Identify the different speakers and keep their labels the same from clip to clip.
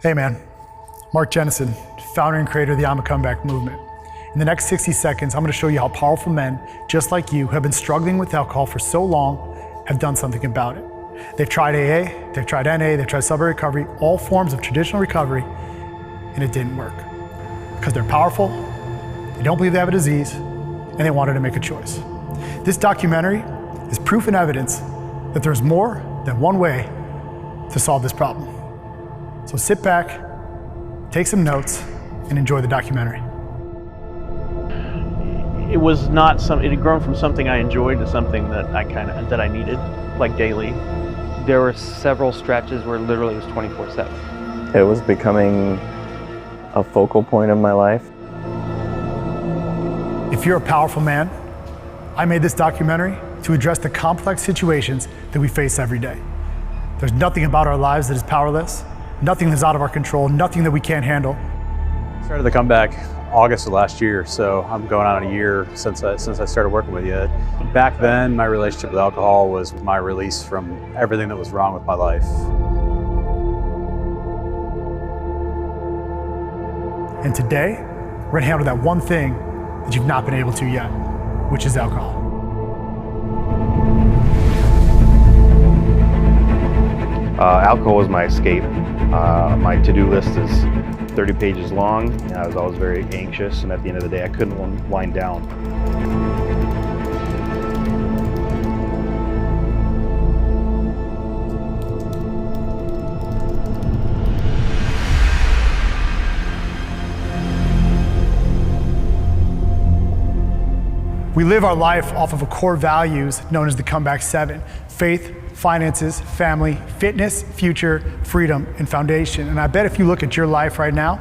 Speaker 1: Hey man, Mark Jennison, founder and creator of the IAMACOMEBACK movement. In the next 60 seconds, I'm going to show you how powerful men, just like you, who have been struggling with alcohol for so long, have done something about it. They've tried AA, they've tried NA, they've tried sober recovery, all forms of traditional recovery, and it didn't work. Because they're powerful, they don't believe they have a disease, and they wanted to make a choice. This documentary is proof and evidence that there's more than one way to solve this problem. So sit back, take some notes, and enjoy the documentary.
Speaker 2: It was not it had grown from something I enjoyed to something that I needed, like daily.
Speaker 3: There were several stretches where literally it was 24/7.
Speaker 4: It was becoming a focal point of my life.
Speaker 1: If you're a powerful man, I made this documentary to address the complex situations that we face every day. There's nothing about our lives that is powerless, nothing that's out of our control, nothing that we can't handle.
Speaker 5: Started the comeback August of last year, so I'm going on a year since I started working with you. Back then, my relationship with alcohol was my release from everything that was wrong with my life.
Speaker 1: And today, we're gonna handle that one thing that you've not been able to yet, which is alcohol.
Speaker 6: Alcohol was my escape. My to-do list is 30 pages long. I was always very anxious, and at the end of the day, I couldn't wind down.
Speaker 1: We live our life off of a core values known as the Comeback 7: faith, finances, family, fitness, future, freedom, and foundation. And I bet if you look at your life right now,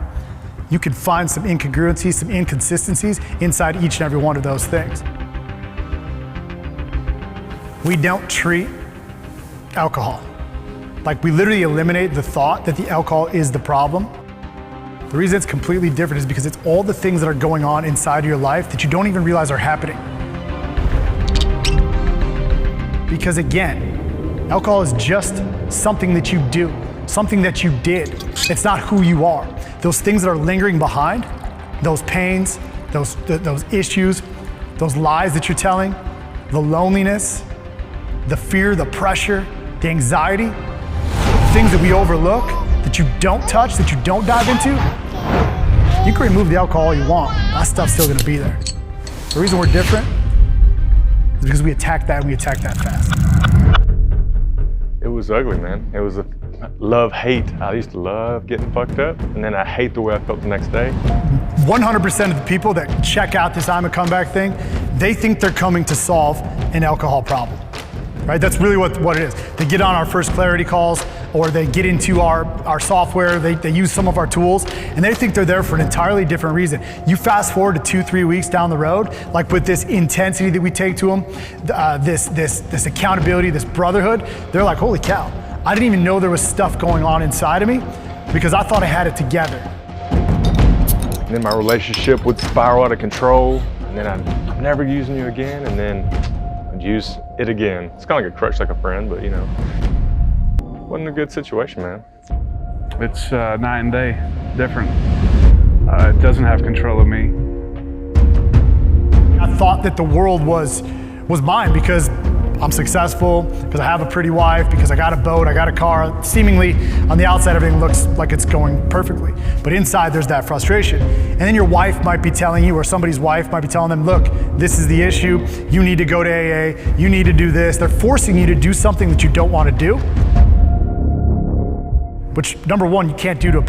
Speaker 1: you can find some incongruencies, some inconsistencies inside each and every one of those things. We don't treat alcohol. Like, we literally eliminate the thought that the alcohol is the problem. The reason it's completely different is because it's all the things that are going on inside of your life that you don't even realize are happening. Because again, alcohol is just something that you do, something that you did. It's not who you are. Those things that are lingering behind, those pains, those issues, those lies that you're telling, the loneliness, the fear, the pressure, the anxiety, the things that we overlook, that you don't touch, that you don't dive into, you can remove the alcohol all you want. That stuff's still gonna be there. The reason we're different is because we attack that and we attack that fast.
Speaker 7: It was ugly, man. It was a love-hate. I used to love getting fucked up, and then I hate the way I felt the next day.
Speaker 1: 100% of the people that check out this IAMACOMEBACK thing, they think they're coming to solve an alcohol problem, right? That's really what it is. They get on our first clarity calls, or they get into our software, they use some of our tools, and they think they're there for an entirely different reason. You fast forward to 2-3 weeks down the road, like with this intensity that we take to them, this accountability, this brotherhood, they're like, holy cow, I didn't even know there was stuff going on inside of me because I thought I had it together.
Speaker 7: And then my relationship would spiral out of control, and then I'm never using you again, and then I'd use it again. It's kind of like a crutch, like a friend, but you know. Wasn't a good situation, man.
Speaker 8: It's night and day, different. It doesn't have control of me.
Speaker 1: I thought that the world was mine because I'm successful, because I have a pretty wife, because I got a boat, I got a car. Seemingly, on the outside, everything looks like it's going perfectly. But inside, there's that frustration. And then your wife might be telling you, or somebody's wife might be telling them, look, this is the issue. You need to go to AA. You need to do this. They're forcing you to do something that you don't want to do. Which, number one, you can't do to a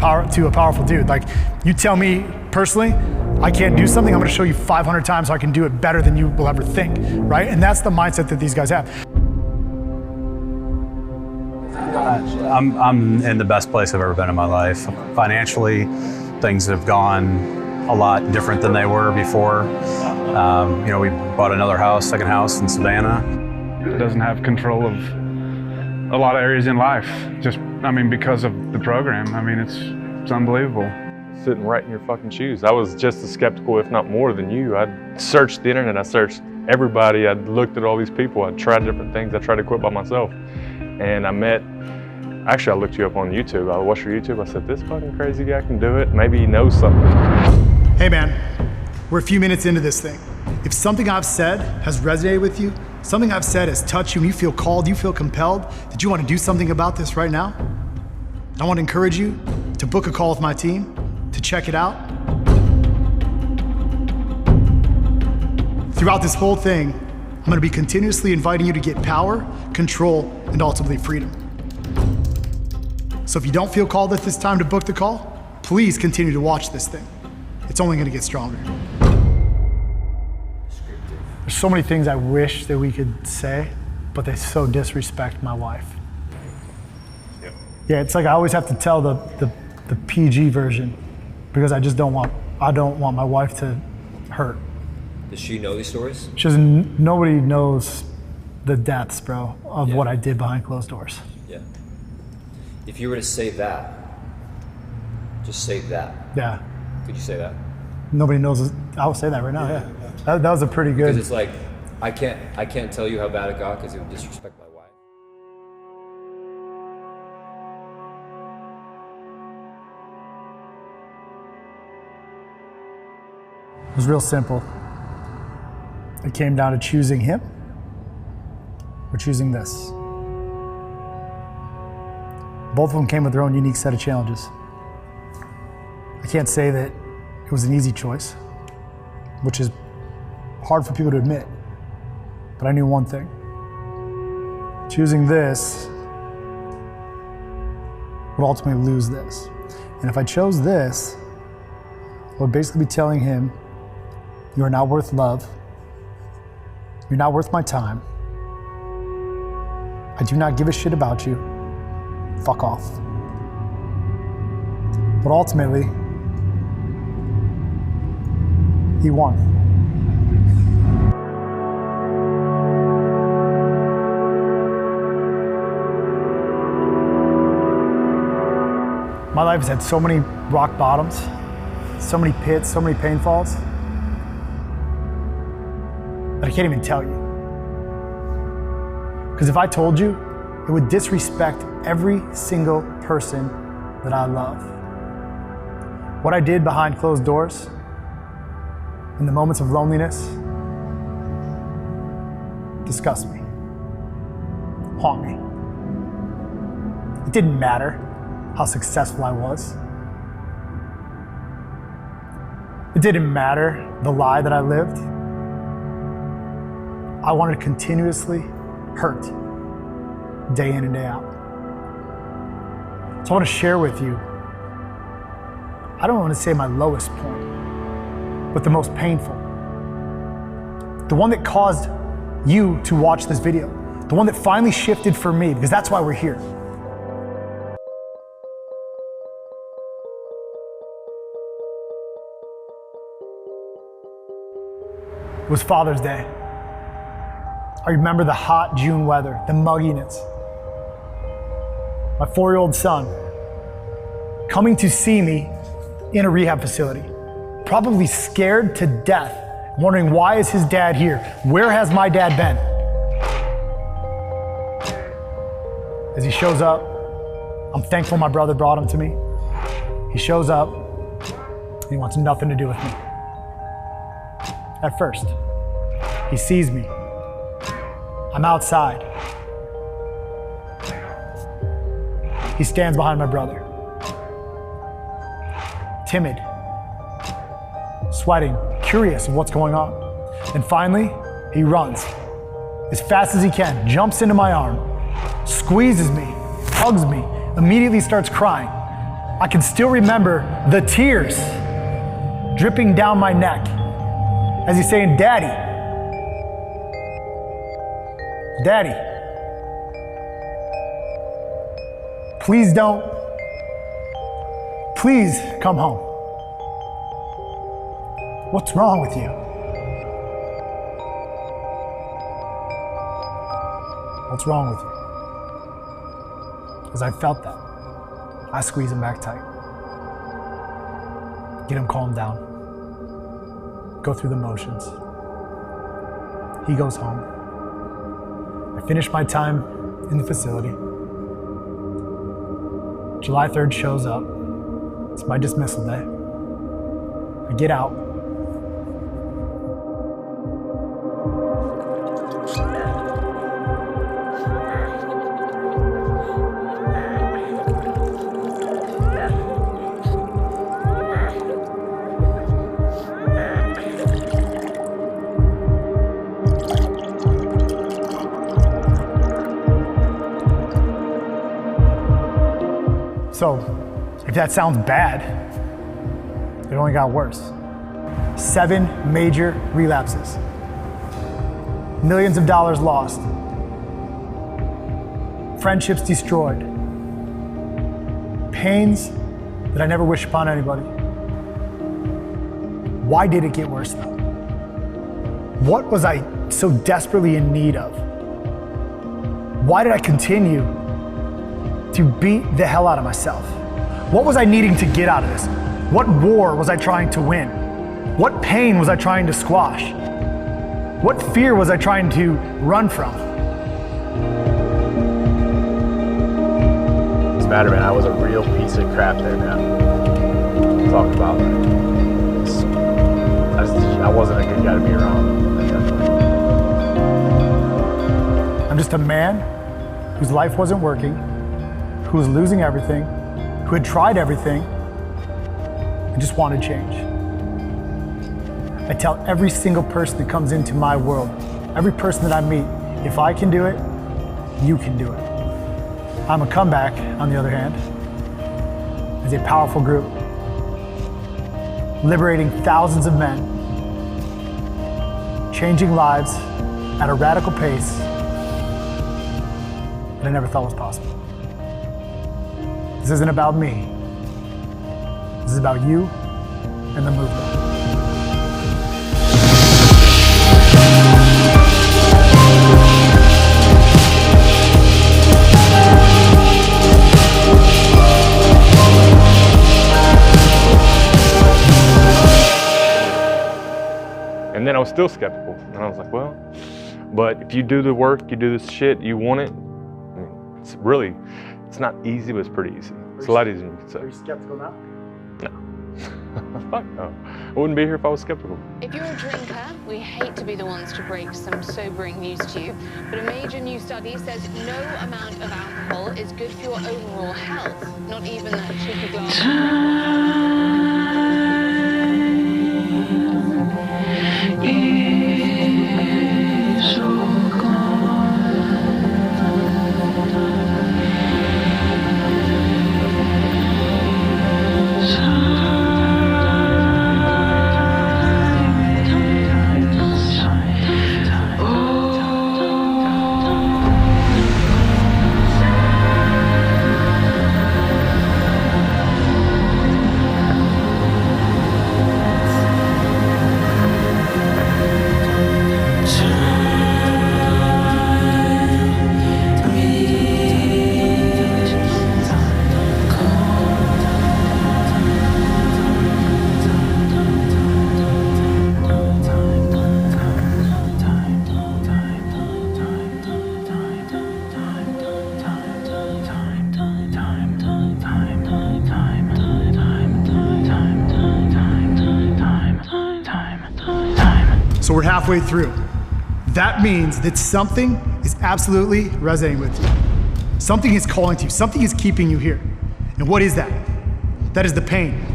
Speaker 1: powerful dude. Like, you tell me personally, I can't do something, I'm gonna show you 500 times how I can do it better than you will ever think, right? And that's the mindset that these guys have.
Speaker 5: I'm in the best place I've ever been in my life. Financially, things have gone a lot different than they were before. You know, we bought another house, second house in Savannah.
Speaker 8: It doesn't have control of a lot of areas in life. Just, I mean, because of the program. I mean, it's unbelievable.
Speaker 7: Sitting right in your fucking shoes. I was just as skeptical, if not more than you. I'd searched the internet, I searched everybody, I'd looked at all these people, I'd tried different things, I tried to quit by myself. And I met Actually, I looked you up on YouTube. I watched your YouTube. I said, this fucking crazy guy can do it. Maybe he knows something.
Speaker 1: Hey man, we're a few minutes into this thing. If something I've said has resonated with you, something I've said has touched you and you feel called, you feel compelled, that you want to do something about this right now, I want to encourage you to book a call with my team, to check it out. Throughout this whole thing, I'm going to be continuously inviting you to get power, control, and ultimately freedom. So if you don't feel called at this time to book the call, please continue to watch this thing. It's only going to get stronger. There's so many things I wish that we could say, but they so disrespect my wife. Yeah, it's like I always have to tell the PG version because I don't want my wife to hurt.
Speaker 9: Does she know these stories?
Speaker 1: She doesn't, nobody knows the depths, bro, of what I did behind closed doors.
Speaker 9: Yeah. If you were to say that, just say that.
Speaker 1: Yeah.
Speaker 9: Could you say that?
Speaker 1: Nobody knows. I'll say that right now. Yeah. That was a pretty good.
Speaker 9: Because it's like I can't tell you how bad it got because it would disrespect my wife.
Speaker 1: It was real simple. It came down to choosing him or choosing this. Both of them came with their own unique set of challenges. I can't say that it was an easy choice, which is hard for people to admit, but I knew one thing. Choosing this would ultimately lose this. And if I chose this, I would basically be telling him, you are not worth love. You're not worth my time. I do not give a shit about you. Fuck off. But ultimately, he won. My life has had so many rock bottoms, so many pits, so many pain falls, that I can't even tell you. Because if I told you, it would disrespect every single person that I love. What I did behind closed doors, in the moments of loneliness, disgust me, haunt me. It didn't matter how successful I was. It didn't matter the lie that I lived. I wanted to continuously hurt, day in and day out. So I want to share with you, I don't want to say my lowest point, but the most painful. The one that caused you to watch this video. The one that finally shifted for me, because that's why we're here. It was Father's Day. I remember the hot June weather, the mugginess. My 4-year-old son coming to see me in a rehab facility, probably scared to death, wondering why is his dad here? Where has my dad been? As he shows up, I'm thankful my brother brought him to me. He shows up, and he wants nothing to do with me. At first, he sees me. I'm outside. He stands behind my brother. Timid, sweating, curious of what's going on. And finally, he runs as fast as he can, jumps into my arm, squeezes me, hugs me, immediately starts crying. I can still remember the tears dripping down my neck as he's saying, "Daddy, Daddy, please please come home. What's wrong with you? What's wrong with you?" As I felt that, I squeeze him back tight. Get him calmed down. Go through the motions. He goes home. I finish my time in the facility. July 3rd shows up. It's my dismissal day. I get out. So, if that sounds bad, it only got worse. 7 major relapses. Millions of dollars lost. Friendships destroyed. Pains that I never wish upon anybody. Why did it get worse though? What was I so desperately in need of? Why did I continue to beat the hell out of myself? What was I needing to get out of this? What war was I trying to win? What pain was I trying to squash? What fear was I trying to run from?
Speaker 10: It's matter, man. I was a real piece of crap there, man. Talk about I wasn't a good guy to be around. Definitely.
Speaker 1: I'm just a man whose life wasn't working, who was losing everything, who had tried everything, and just wanted change. I tell every single person that comes into my world, every person that I meet, if I can do it, you can do it. IAMACOMEBACK, on the other hand, is a powerful group, liberating thousands of men, changing lives at a radical pace that I never thought was possible. This isn't about me. This is about you and the movement.
Speaker 7: And then I was still skeptical. And I was like, well, but if you do the work, you do this shit, you want it, I mean, it's not easy, but it's pretty easy. It's a lot easier than you can say.
Speaker 1: Are you skeptical now?
Speaker 7: No. Fuck no. I wouldn't be here if I was skeptical.
Speaker 11: If you're a drinker, we hate to be the ones to break some sobering news to you, but a major new study says no amount of alcohol is good for your overall health, not even that cheeky glass.
Speaker 1: So we're halfway through. That means that something is absolutely resonating with you. Something is calling to you. Something is keeping you here. And what is that? That is the pain.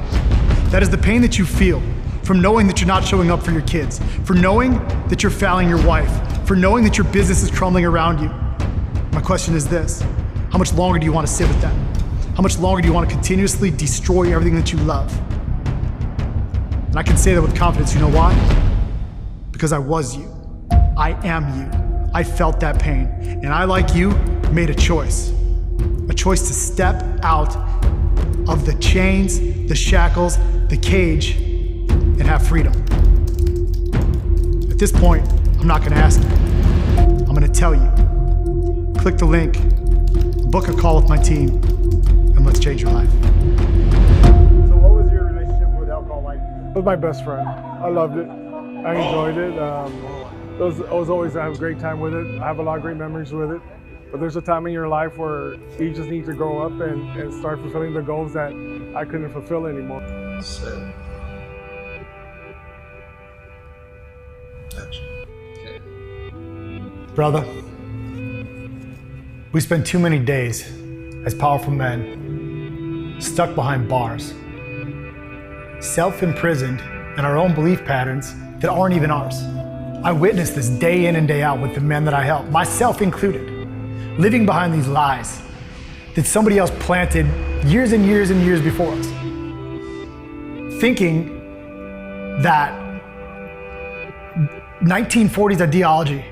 Speaker 1: That is the pain that you feel from knowing that you're not showing up for your kids, for knowing that you're failing your wife, for knowing that your business is crumbling around you. My question is this: how much longer do you want to sit with that? How much longer do you want to continuously destroy everything that you love? And I can say that with confidence. You know why? Because I was you. I am you. I felt that pain. And I, like you, made a choice. A choice to step out of the chains, the shackles, the cage, and have freedom. At this point, I'm not gonna ask you. I'm gonna tell you. Click the link, book a call with my team, and let's change your life. So what was your relationship with alcohol like?
Speaker 12: It was my best friend. I loved it. I enjoyed it. I have a great time with it. I have a lot of great memories with it. But there's a time in your life where you just need to grow up and start fulfilling the goals that I couldn't fulfill anymore.
Speaker 1: Brother, we spend too many days as powerful men stuck behind bars, self-imprisoned in our own belief patterns that aren't even ours. I witness this day in and day out with the men that I help, myself included, living behind these lies that somebody else planted years and years and years before us, thinking that 1940s ideology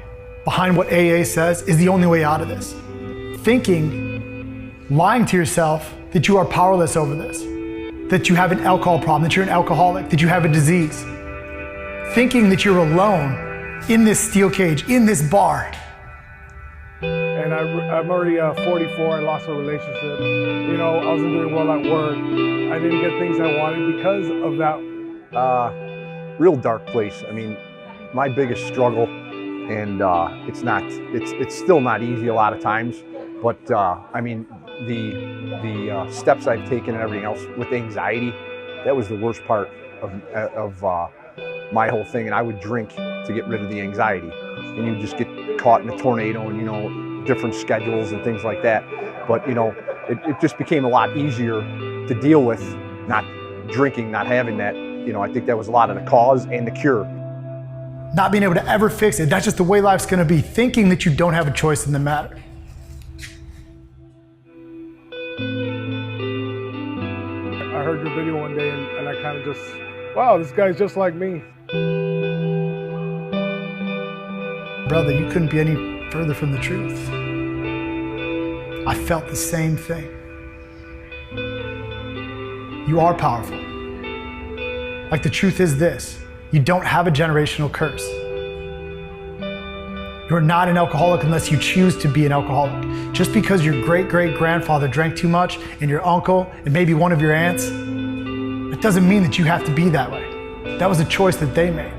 Speaker 1: behind what AA says is the only way out of this. Thinking, lying to yourself that you are powerless over this, that you have an alcohol problem, that you're an alcoholic, that you have a disease. Thinking that you're alone in this steel cage, in this bar.
Speaker 12: And I'm already 44, I lost a relationship. You know, I wasn't doing well at work. I didn't get things I wanted because of that.
Speaker 13: Real dark place. I mean, my biggest struggle, and it's still not easy a lot of times, but I mean, the steps I've taken and everything else with anxiety, that was the worst part of my whole thing. And I would drink to get rid of the anxiety, and you just get caught in a tornado and, you know, different schedules and things like that. But, you know, it just became a lot easier to deal with not drinking, not having that. You know, I think that was a lot of the cause and the cure.
Speaker 1: Not being able to ever fix it, that's just the way life's gonna be, thinking that you don't have a choice in the matter.
Speaker 12: I heard your video one day and I kind of just, wow, this guy's just like me.
Speaker 1: Brother, you couldn't be any further from the truth. I felt the same thing. You are powerful. Like, the truth is this, you don't have a generational curse. You're not an alcoholic unless you choose to be an alcoholic. Just because your great-great-grandfather drank too much and your uncle and maybe one of your aunts, it doesn't mean that you have to be that way. That was a choice that they made.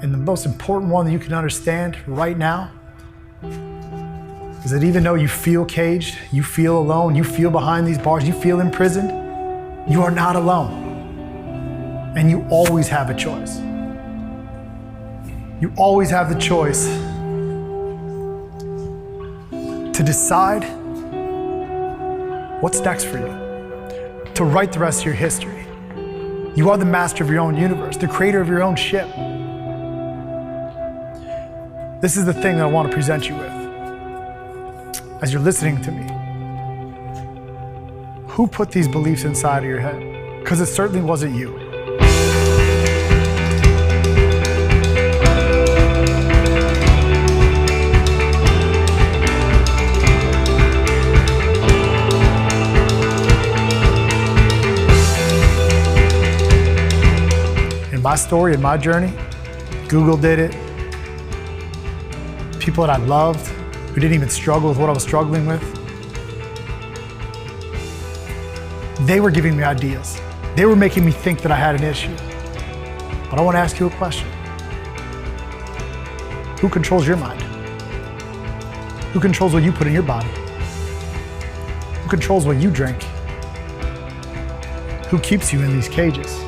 Speaker 1: And the most important one that you can understand right now is that even though you feel caged, you feel alone, you feel behind these bars, you feel imprisoned, you are not alone. And you always have a choice. You always have the choice to decide what's next for you, to write the rest of your history. You are the master of your own universe, the creator of your own ship. This is the thing that I want to present you with as you're listening to me. Who put these beliefs inside of your head? Because it certainly wasn't you. In my story, in my journey, Google did it. People that I loved, who didn't even struggle with what I was struggling with, they were giving me ideas. They were making me think that I had an issue. But I want to ask you a question. Who controls your mind? Who controls what you put in your body? Who controls what you drink? Who keeps you in these cages?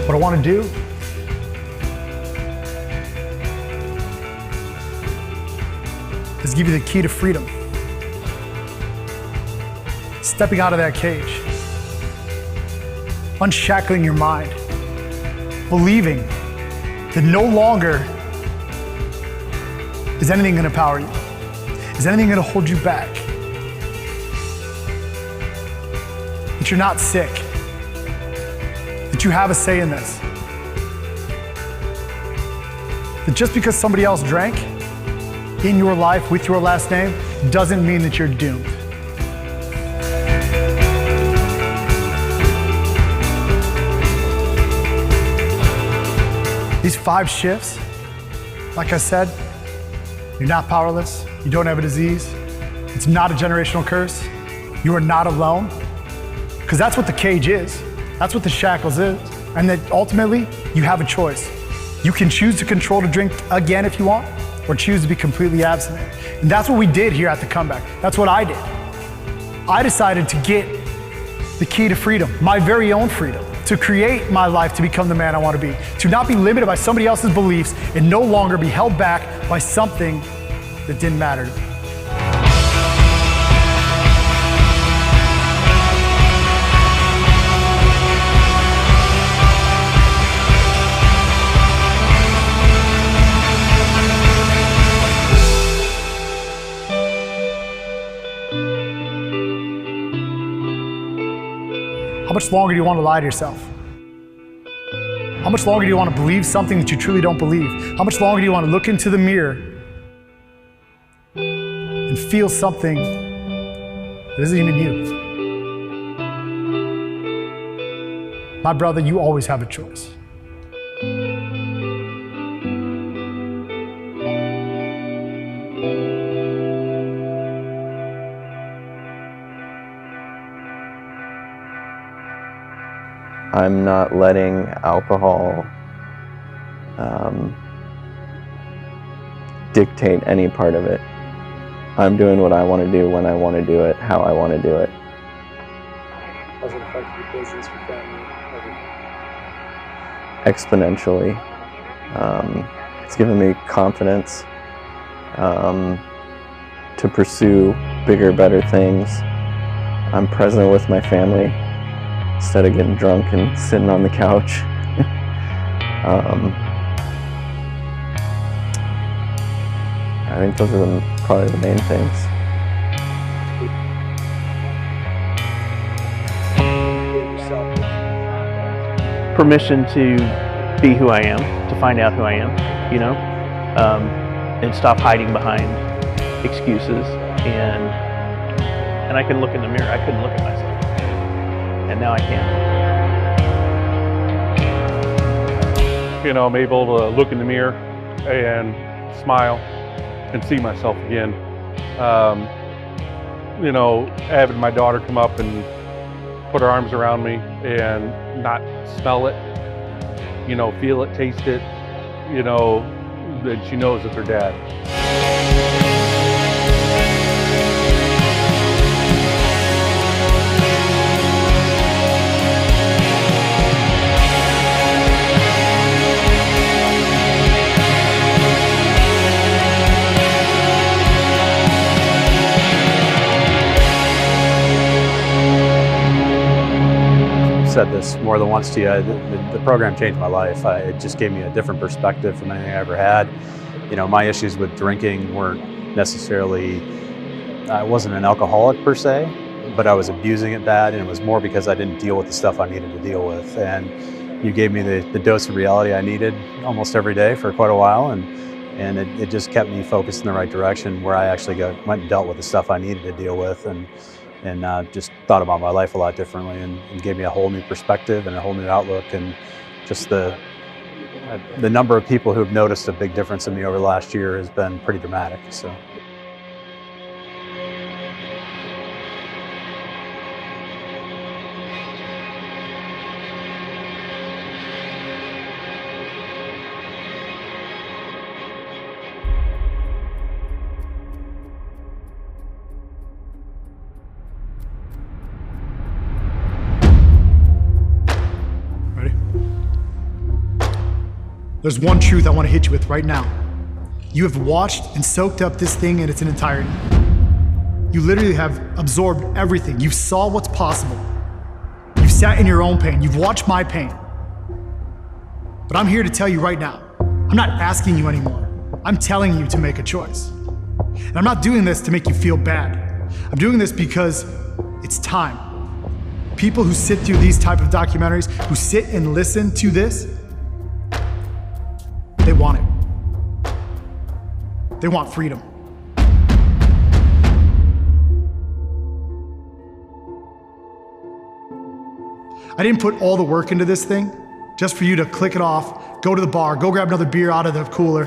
Speaker 1: What I want to do is give you the key to freedom. Stepping out of that cage, unshackling your mind, believing that no longer is anything going to power you, is anything going to hold you back, that you're not sick, that you have a say in this. That just because somebody else drank in your life with your last name doesn't mean that you're doomed. These 5 shifts Like I said, you're not powerless. You don't have a disease. It's not a generational curse. You are not alone. Because that's what the cage is. That's what the shackles is. And that ultimately, you have a choice. You can choose to control the drink again if you want, or choose to be completely abstinent. And that's what we did here at the Comeback. That's what I did. I decided to get the key to freedom, my very own freedom, to create my life to become the man I want to be, to not be limited by somebody else's beliefs and no longer be held back by something that didn't matter to me. How much longer do you want to lie to yourself? How much longer do you want to believe something that you truly don't believe? How much longer do you want to look into the mirror and feel something that isn't even you? My brother, you always have a choice.
Speaker 4: I'm not letting alcohol dictate any part of it. I'm doing what I want to do when I want to do it, how I want to do it.
Speaker 10: How's it affect your business, your family, everything?
Speaker 4: Exponentially. It's given me confidence to pursue bigger, better things. I'm present with my family instead of getting drunk and sitting on the couch. I think those are probably the main things.
Speaker 2: Permission to be who I am, to find out who I am, you know, and stop hiding behind excuses. And I can look in the mirror. I couldn't look at myself, and now I can.
Speaker 8: You know, I'm able to look in the mirror and smile and see myself again. You know, having my daughter come up and put her arms around me and not smell it, you know, feel it, taste it, you know, that she knows it's her dad.
Speaker 5: Said this more than once to you. The program changed my life. It just gave me a different perspective from anything I ever had. You know, my issues with drinking weren't necessarily, I wasn't an alcoholic per se, but I was abusing it bad, and it was more because I didn't deal with the stuff I needed to deal with. And you gave me the dose of reality I needed almost every day for quite a while, and it just kept me focused in the right direction, where I actually went and dealt with the stuff I needed to deal with, and just thought about my life a lot differently, and gave me a whole new perspective and a whole new outlook, and just the number of people who have noticed a big difference in me over the last year has been pretty dramatic. So.
Speaker 1: There's one truth I want to hit you with right now. You have watched and soaked up this thing in its entirety. You literally have absorbed everything. You saw what's possible. You've sat in your own pain. You've watched my pain. But I'm here to tell you right now, I'm not asking you anymore. I'm telling you to make a choice. And I'm not doing this to make you feel bad. I'm doing this because it's time. People who sit through these type of documentaries, who sit and listen to this, they want it. They want freedom. I didn't put all the work into this thing just for you to click it off, go to the bar, go grab another beer out of the cooler,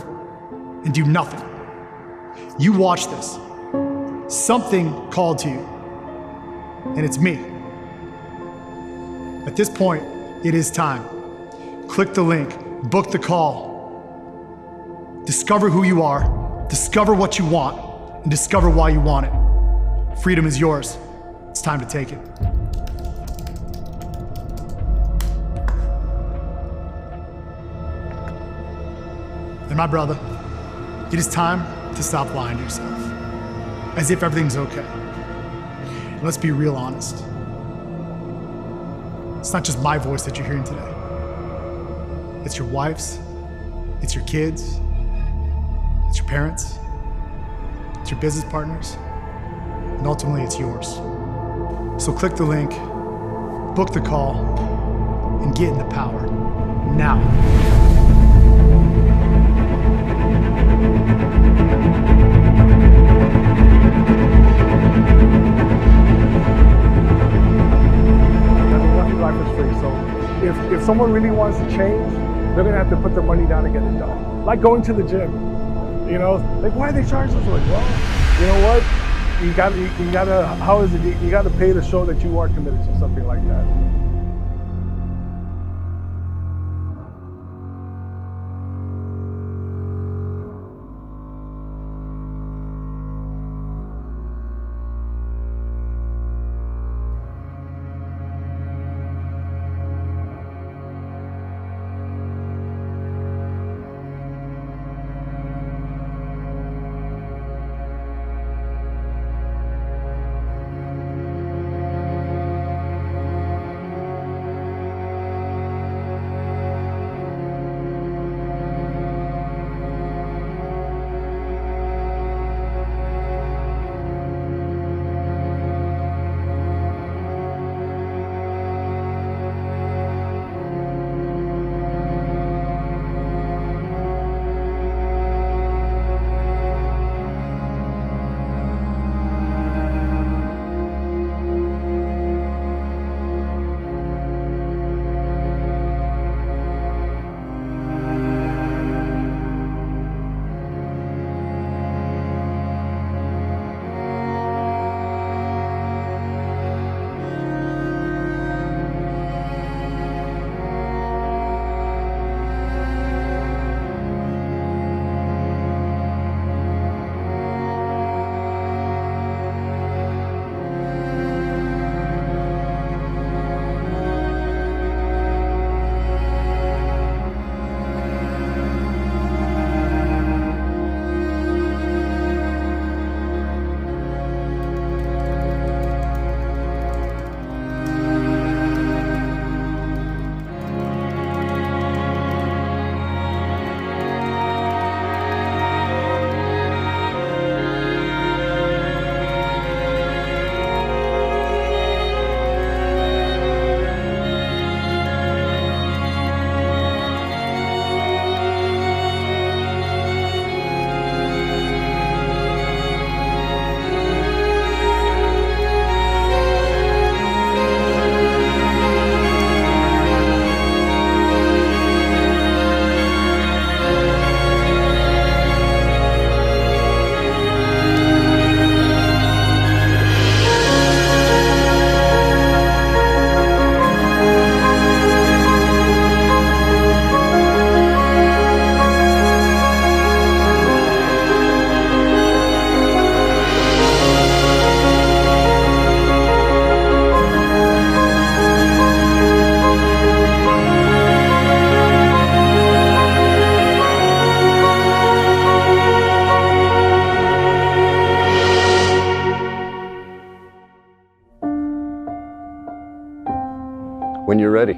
Speaker 1: and do nothing. You watch this. Something called to you, and it's me. At this point, it is time. Click the link, book the call. Discover who you are, discover what you want, and discover why you want it. Freedom is yours. It's time to take it. And my brother, it is time to stop lying to yourself, as if everything's okay. And let's be real honest. It's not just my voice that you're hearing today. It's your wife's, it's your kids', it's your parents', it's your business partners', and ultimately it's yours. So click the link, book the call, and get in the power now.
Speaker 12: Life is free, so if someone really wants to change, they're gonna have to put their money down and get it done. Like going to the gym, you know, like why are they charging us? Like, well, you know what? You gotta, how is it? You gotta pay to show that you are committed to something like that.
Speaker 14: when you're ready,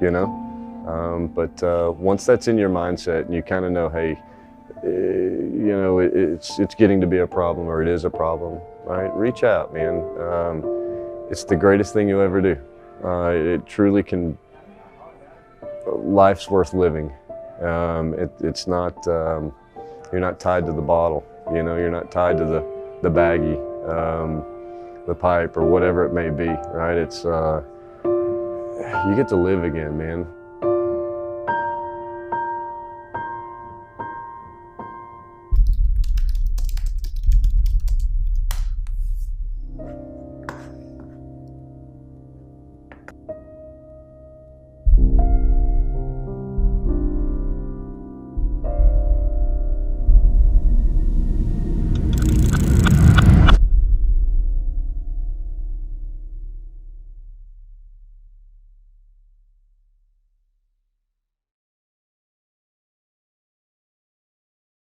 Speaker 14: you know? But once that's in your mindset and you kind of know, hey, you know, it's getting to be a problem, or it is a problem, right? Reach out, man. It's the greatest thing you'll ever do. It truly can, life's worth living. It's not, you're not tied to the bottle, you know, you're not tied to the baggie, the pipe, or whatever it may be, right? It's, you get to live again, man.